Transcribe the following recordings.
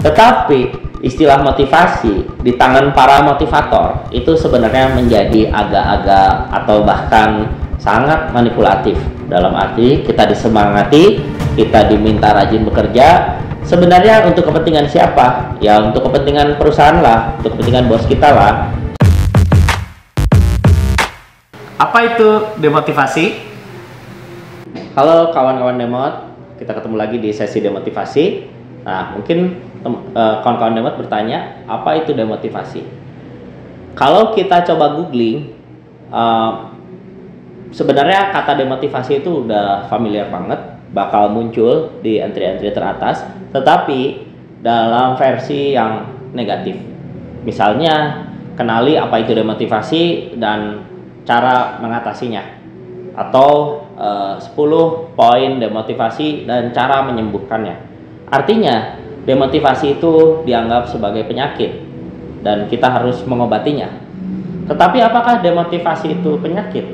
Tetapi istilah motivasi di tangan para motivator itu sebenarnya menjadi agak-agak atau bahkan sangat manipulatif. Dalam arti kita disemangati, kita diminta rajin bekerja. Sebenarnya untuk kepentingan siapa? Ya untuk kepentingan perusahaan lah, untuk kepentingan bos kita lah. Apa itu demotivasi? Halo kawan-kawan Demot, kita ketemu lagi di sesi demotivasi. Nah, mungkin kawan-kawan Demot bertanya, apa itu demotivasi? Kalau kita coba googling, sebenarnya kata demotivasi itu udah familiar banget, bakal muncul di entry-entry teratas, tetapi dalam versi yang negatif. Misalnya, kenali apa itu demotivasi dan cara mengatasinya, atau 10 poin demotivasi dan cara menyembuhkannya. Artinya demotivasi itu dianggap sebagai penyakit dan kita harus mengobatinya. Tetapi apakah demotivasi itu penyakit?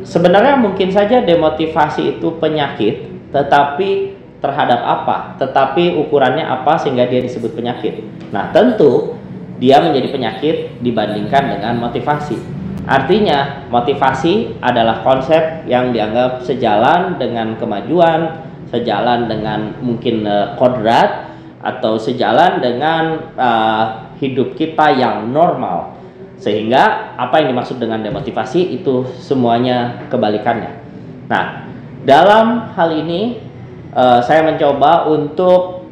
Sebenarnya mungkin saja demotivasi itu penyakit, tetapi terhadap apa? Tetapi ukurannya apa sehingga dia disebut penyakit? Nah, tentu dia menjadi penyakit dibandingkan dengan motivasi. Artinya motivasi adalah konsep yang dianggap sejalan dengan kemajuan, sejalan dengan mungkin kodrat, atau sejalan dengan hidup kita yang normal. Sehingga apa yang dimaksud dengan demotivasi itu semuanya kebalikannya. Nah, dalam hal ini saya mencoba untuk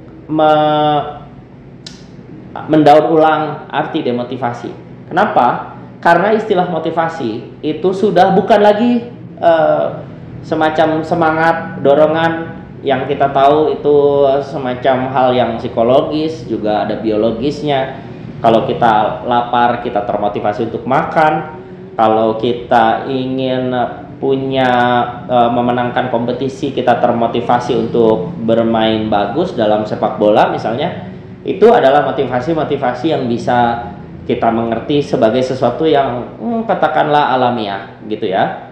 mendaur ulang arti demotivasi. Kenapa? Karena istilah motivasi itu sudah bukan lagi semacam semangat, dorongan yang kita tahu itu semacam hal yang psikologis, juga ada biologisnya. Kalau kita lapar, kita termotivasi untuk makan. Kalau kita ingin memenangkan kompetisi, kita termotivasi untuk bermain bagus dalam sepak bola misalnya. Itu adalah motivasi-motivasi yang bisa kita mengerti sebagai sesuatu yang katakanlah alamiah gitu ya.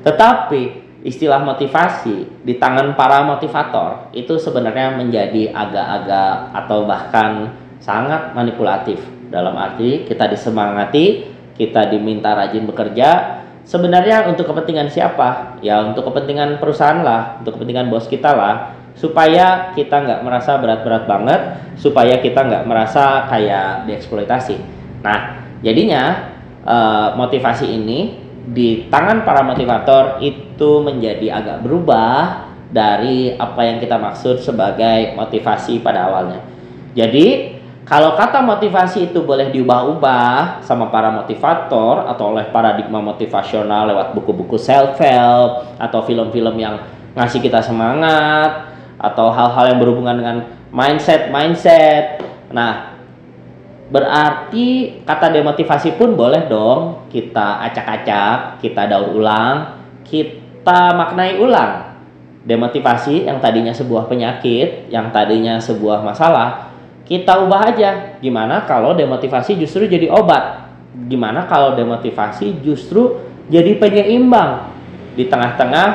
Tetapi istilah motivasi di tangan para motivator itu sebenarnya menjadi agak-agak atau bahkan sangat manipulatif. Dalam arti kita disemangati, kita diminta rajin bekerja. Sebenarnya untuk kepentingan siapa? Ya untuk kepentingan perusahaan lah, untuk kepentingan bos kita lah, supaya kita nggak merasa berat-berat banget, supaya kita nggak merasa kayak dieksploitasi. Nah, jadinya motivasi ini di tangan para motivator itu menjadi agak berubah dari apa yang kita maksud sebagai motivasi pada awalnya. Jadi, kalau kata motivasi itu boleh diubah-ubah sama para motivator atau oleh paradigma motivasional lewat buku-buku self-help atau film-film yang ngasih kita semangat, atau hal-hal yang berhubungan dengan mindset. Nah, berarti kata demotivasi pun boleh dong kita acak-acak, kita daur ulang, kita maknai ulang. Demotivasi yang tadinya sebuah penyakit, yang tadinya sebuah masalah, kita ubah aja. Gimana kalau demotivasi justru jadi obat? Gimana kalau demotivasi justru jadi penyeimbang di tengah-tengah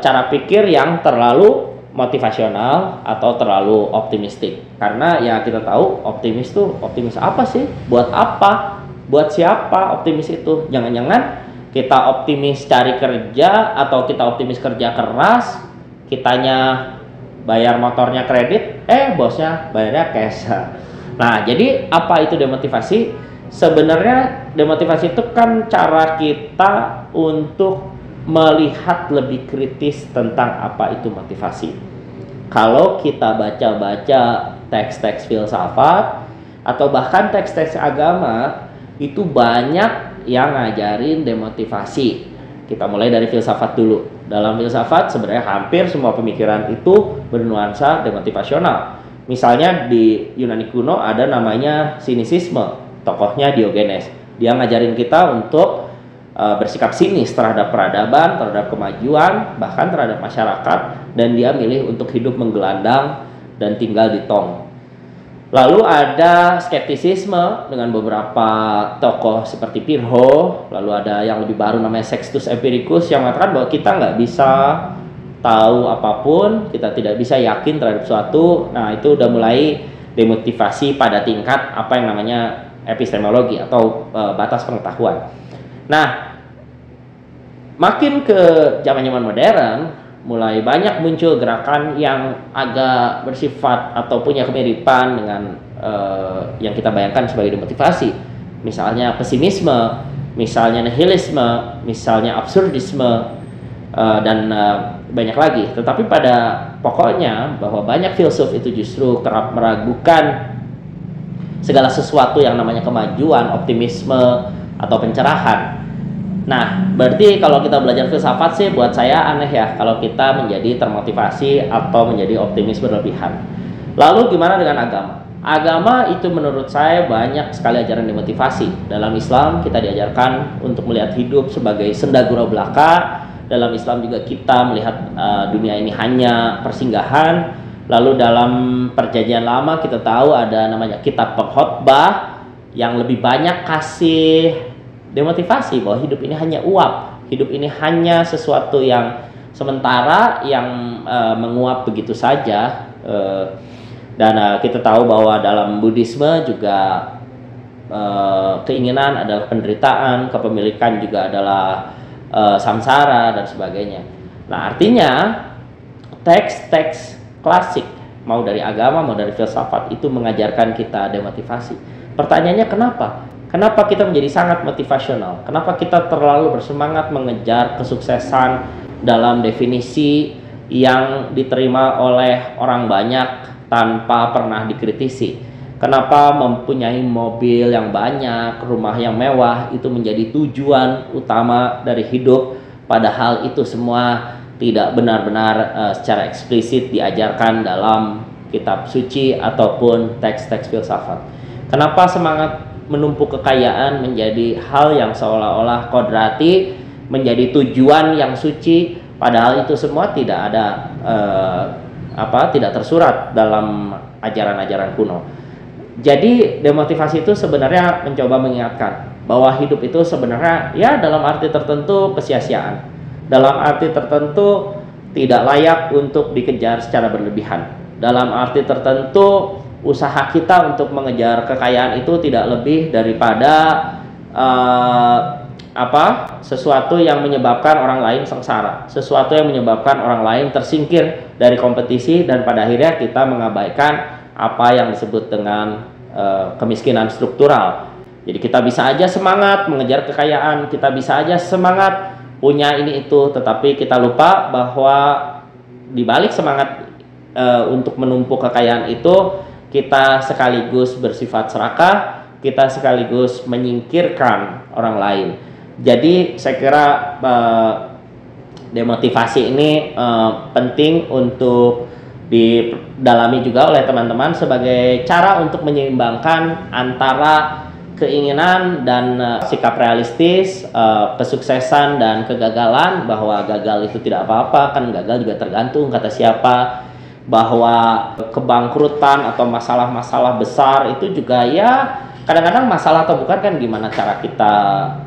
cara pikir yang terlalu motivasional atau terlalu optimistik? Karena ya kita tahu optimis apa sih? Buat apa? Buat siapa optimis itu? Jangan-jangan kita optimis cari kerja atau kita optimis kerja keras, kitanya bayar motornya kredit, bosnya bayarnya cash. Nah, jadi apa itu demotivasi? Sebenarnya demotivasi itu kan cara kita untuk melihat lebih kritis tentang apa itu motivasi. Kalau kita baca-baca teks-teks filsafat atau bahkan teks-teks agama, itu banyak yang ngajarin demotivasi. Kita mulai dari filsafat dulu. Dalam filsafat sebenarnya hampir semua pemikiran itu bernuansa demotivasional. Misalnya di Yunani kuno ada namanya sinisisme, tokohnya Diogenes. Dia ngajarin kita untuk bersikap sinis terhadap peradaban, terhadap kemajuan, bahkan terhadap masyarakat, dan dia milih untuk hidup menggelandang dan tinggal di tong. Lalu ada skeptisisme dengan beberapa tokoh seperti Pirho. Lalu ada yang lebih baru namanya Sextus Empiricus yang mengatakan bahwa kita nggak bisa tahu apapun, kita tidak bisa yakin terhadap suatu. Nah, itu udah mulai demotivasi pada tingkat apa yang namanya epistemologi atau batas pengetahuan. Nah, makin ke zaman-zaman modern, mulai banyak muncul gerakan yang agak bersifat atau punya kemiripan dengan yang kita bayangkan sebagai demotivasi. Misalnya pesimisme, misalnya nihilisme, misalnya absurdisme, dan banyak lagi. Tetapi pada pokoknya bahwa banyak filsuf itu justru kerap meragukan segala sesuatu yang namanya kemajuan, optimisme, atau pencerahan. Nah, berarti kalau kita belajar filsafat sih buat saya aneh ya kalau kita menjadi termotivasi atau menjadi optimis berlebihan. Lalu gimana dengan agama? Agama itu menurut saya banyak sekali ajaran demotivasi. Dalam Islam kita diajarkan untuk melihat hidup sebagai senda gurau belaka. Dalam Islam juga kita melihat dunia ini hanya persinggahan. Lalu dalam Perjanjian Lama kita tahu ada namanya kitab pengkhotbah yang lebih banyak kasih demotivasi bahwa hidup ini hanya uap, hidup ini hanya sesuatu yang sementara yang menguap begitu saja. Dan kita tahu bahwa dalam Buddhisme juga keinginan adalah penderitaan, kepemilikan juga adalah samsara dan sebagainya. Nah, artinya teks-teks klasik mau dari agama mau dari filsafat itu mengajarkan kita demotivasi. Pertanyaannya kenapa? Kenapa kita menjadi sangat motivasional? Kenapa kita terlalu bersemangat mengejar kesuksesan dalam definisi yang diterima oleh orang banyak tanpa pernah dikritisi? Kenapa mempunyai mobil yang banyak, rumah yang mewah itu menjadi tujuan utama dari hidup, padahal itu semua tidak benar-benar secara eksplisit diajarkan dalam kitab suci ataupun teks-teks filsafat? Kenapa semangat menumpuk kekayaan menjadi hal yang seolah-olah kodrati, menjadi tujuan yang suci, padahal itu semua tidak ada tidak tersurat dalam ajaran-ajaran kuno. Jadi demotivasi itu sebenarnya mencoba mengingatkan bahwa hidup itu sebenarnya ya dalam arti tertentu kesia-siaan, dalam arti tertentu tidak layak untuk dikejar secara berlebihan, dalam arti tertentu usaha kita untuk mengejar kekayaan itu tidak lebih daripada sesuatu yang menyebabkan orang lain sengsara, sesuatu yang menyebabkan orang lain tersingkir dari kompetisi, dan pada akhirnya kita mengabaikan apa yang disebut dengan kemiskinan struktural. Jadi kita bisa aja semangat mengejar kekayaan, kita bisa aja semangat punya ini itu, tetapi kita lupa bahwa di balik semangat untuk menumpuk kekayaan itu, kita sekaligus bersifat serakah, kita sekaligus menyingkirkan orang lain. Jadi saya kira demotivasi ini penting untuk didalami juga oleh teman-teman sebagai cara untuk menyeimbangkan antara keinginan dan sikap realistis, kesuksesan dan kegagalan, bahwa gagal itu tidak apa-apa, kan gagal juga tergantung kata siapa, bahwa kebangkrutan atau masalah-masalah besar itu juga ya kadang-kadang masalah atau bukan kan gimana cara kita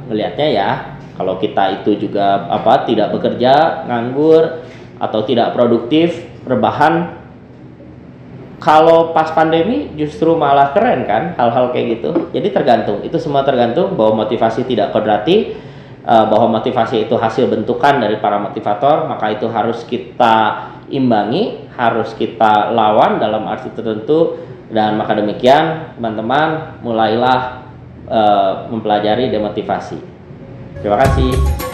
melihatnya ya. Kalau kita itu juga tidak bekerja, nganggur atau tidak produktif, rebahan, kalau pas pandemi justru malah keren kan hal-hal kayak gitu. Jadi tergantung, itu semua tergantung, bahwa motivasi tidak kodrati, bahwa motivasi itu hasil bentukan dari para motivator, maka itu harus kita imbangi, harus kita lawan dalam arti tertentu. Dan maka demikian teman-teman mulailah mempelajari demotivasi. Terima kasih.